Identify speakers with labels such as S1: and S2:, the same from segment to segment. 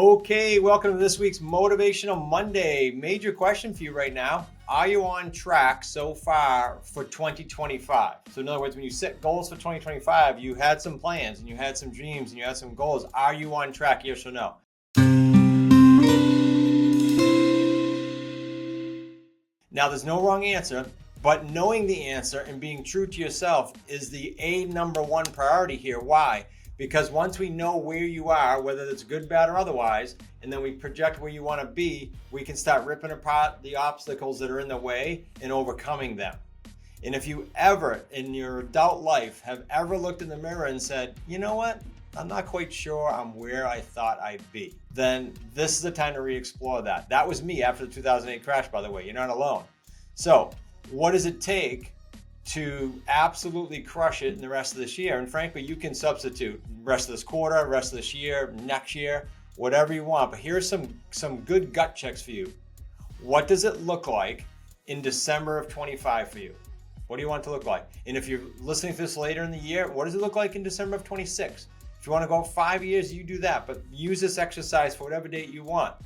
S1: Okay, welcome to this week's Motivational Monday. Major question for you right now. Are you on track so far for 2025? So in other words, when you set goals for 2025, you had some plans and you had some dreams and you had some goals. Are you on track, yes or no? Now, there's no wrong answer, but knowing the answer and being true to yourself is the number one priority here. Why? Because once we know where you are, whether it's good, bad, or otherwise, and then we project where you want to be, we can start ripping apart the obstacles that are in the way and overcoming them. And if you ever in your adult life have ever looked in the mirror and said, you know what, I'm not quite sure I'm where I thought I'd be, then this is the time to re-explore that. That was me after the 2008 crash, by the way. You're not alone. So what does it take to absolutely crush it in the rest of this year? And frankly, you can substitute rest of this quarter, rest of this year, next year, whatever you want. But here's some good gut checks for you. What does it look like in December of 25 for you? What do you want it to look like? And if you're listening to this later in the year, what does it look like in December of 26? If you want to go 5 years, you do that, but use this exercise for whatever date you want.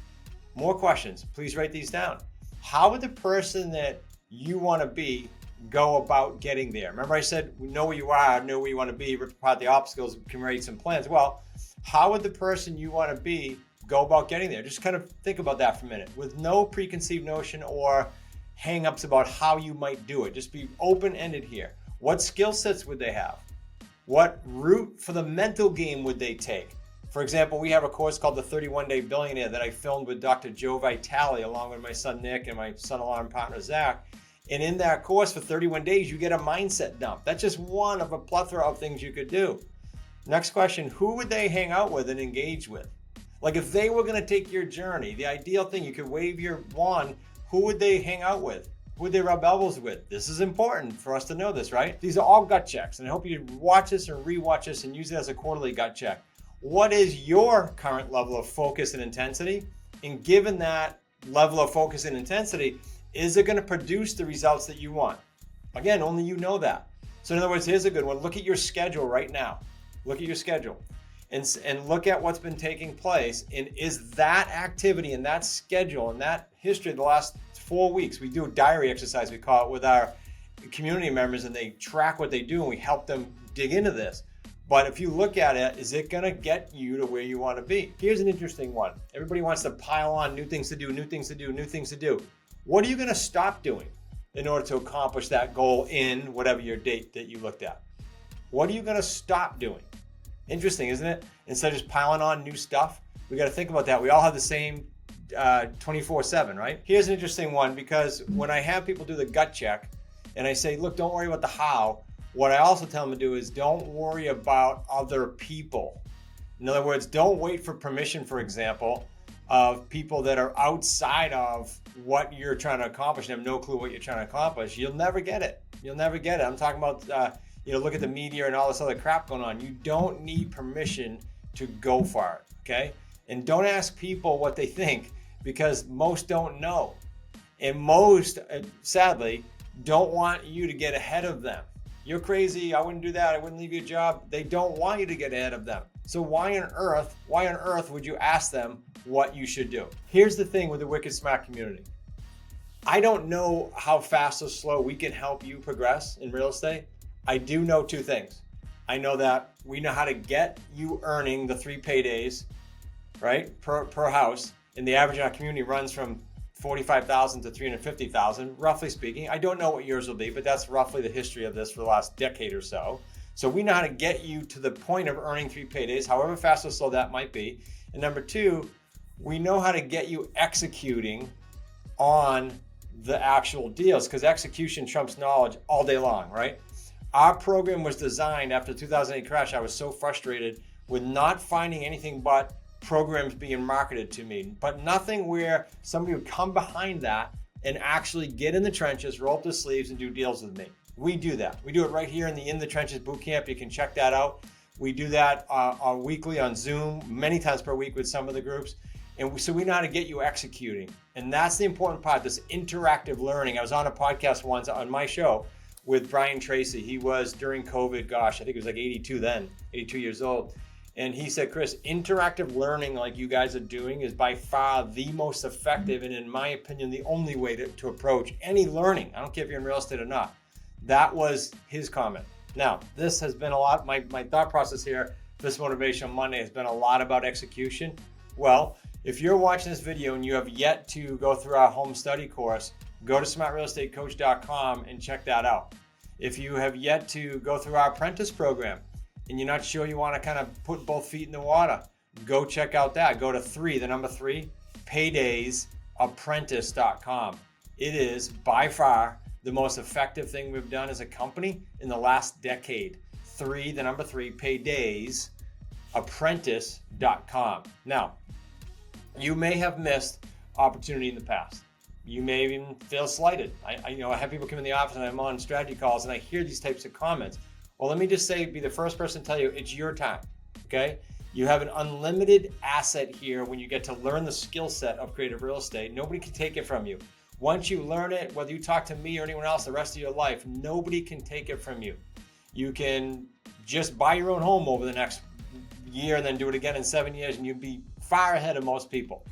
S1: More questions, please write these down. How would the person that you want to be go about getting there? Remember I said, know where you are, know where you want to be, rip apart the obstacles, create some plans. Well, how would the person you want to be go about getting there? Just kind of think about that for a minute with no preconceived notion or hang-ups about how you might do it. Just be open-ended here. What skill sets would they have? What route for the mental game would they take? For example, we have a course called the 31-Day Billionaire that I filmed with Dr. Joe Vitale along with my son Nick and my son-in-law and partner Zach. And in that course for 31 days, you get a mindset dump. That's just one of a plethora of things you could do. Next question, who would they hang out with and engage with? Like if they were going to take your journey, the ideal thing, you could wave your wand, who would they hang out with? Who would they rub elbows with? This is important for us to know this, right? These are all gut checks, and I hope you watch this and rewatch this and use it as a quarterly gut check. What is your current level of focus and intensity? And given that level of focus and intensity, is it going to produce the results that you want? Again, only you know that. So in other words, here's a good one. Look at your schedule right now. Look at your schedule and look at what's been taking place. And is that activity and that schedule and that history of the last 4 weeks, we do a diary exercise, we call it, with our community members, and they track what they do and we help them dig into this. But if you look at it, is it going to get you to where you want to be? Here's an interesting one. Everybody wants to pile on new things to do, new things to do, new things to do. What are you going to stop doing in order to accomplish that goal in whatever your date that you looked at? What are you going to stop doing? Interesting, isn't it? Instead of just piling on new stuff, we got to think about that. We all have the same 24/7, right? Here's an interesting one, because when I have people do the gut check and I say, look, don't worry about the how, what I also tell them to do is don't worry about other people. In other words, don't wait for permission, for example, of people that are outside of what you're trying to accomplish and have no clue what you're trying to accomplish. You'll never get it. You'll never get it. I'm talking about, look at the media and all this other crap going on. You don't need permission to go for it, okay? And don't ask people what they think, because most don't know. And most, sadly, don't want you to get ahead of them. You're crazy, I wouldn't do that, I wouldn't leave your job. They don't want you to get ahead of them. So why on earth would you ask them what you should do? Here's the thing with the Wicked Smart community. I don't know how fast or slow we can help you progress in real estate. I do know two things. I know that we know how to get you earning the 3 paydays, right, per house. And the average in our community runs from $45,000 to $350,000, roughly speaking. I don't know what yours will be, but that's roughly the history of this for the last decade or so. So we know how to get you to the point of earning 3 paydays, however fast or slow that might be. And number two, we know how to get you executing on the actual deals, because execution trumps knowledge all day long, right? Our program was designed after the 2008 crash. I was so frustrated with not finding anything but programs being marketed to me, but nothing where somebody would come behind that and actually get in the trenches, roll up the sleeves, and do deals with me. We do that. We do it right here in the Trenches Bootcamp. You can check that out. We do that weekly on Zoom, many times per week with some of the groups. And so we know how to get you executing. And that's the important part, this interactive learning. I was on a podcast once on my show with Brian Tracy. He was during COVID, I think he was like 82 then, 82 years old. And he said, Chris, interactive learning like you guys are doing is by far the most effective and, in my opinion, the only way to approach any learning. I don't care if you're in real estate or not. That was his comment. Now, this has been a lot, my thought process here, this Motivational Monday has been a lot about execution. Well, if you're watching this video and you have yet to go through our home study course, go to smartrealestatecoach.com and check that out. If you have yet to go through our apprentice program and you're not sure you want to kind of put both feet in the water, go check out that. Go to 3, paydaysapprentice.com. It is by far the most effective thing we've done as a company in the last decade. 3, paydaysapprentice.com. Now, you may have missed opportunity in the past. You may even feel slighted. I have people come in the office and I'm on strategy calls and I hear these types of comments. Well, let me just be the first person to tell you, it's your time, okay? You have an unlimited asset here when you get to learn the skill set of creative real estate. Nobody can take it from you. Once you learn it, whether you talk to me or anyone else the rest of your life, nobody can take it from you. You can just buy your own home over the next year and then do it again in 7 years and you'd be far ahead of most people.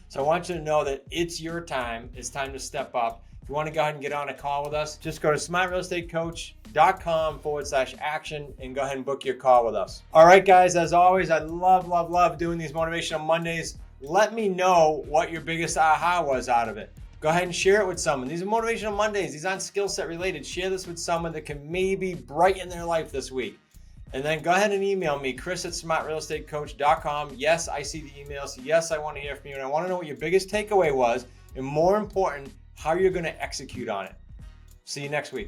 S1: So I want you to know that it's your time. It's time to step up. If you want to go ahead and get on a call with us, just go to smartrealestatecoach.com/action and go ahead and book your call with us. All right, guys, as always, I love doing these Motivational Mondays. Let me know what your biggest aha was out of it. Go ahead and share it with someone. These are Motivational Mondays. These aren't skill set related. Share this with someone that can maybe brighten their life this week. And then go ahead and email me, chris@smartrealestatecoach.com. Yes, I see the emails. Yes, I want to hear from you. And I want to know what your biggest takeaway was. And more important, how you're going to execute on it. See you next week.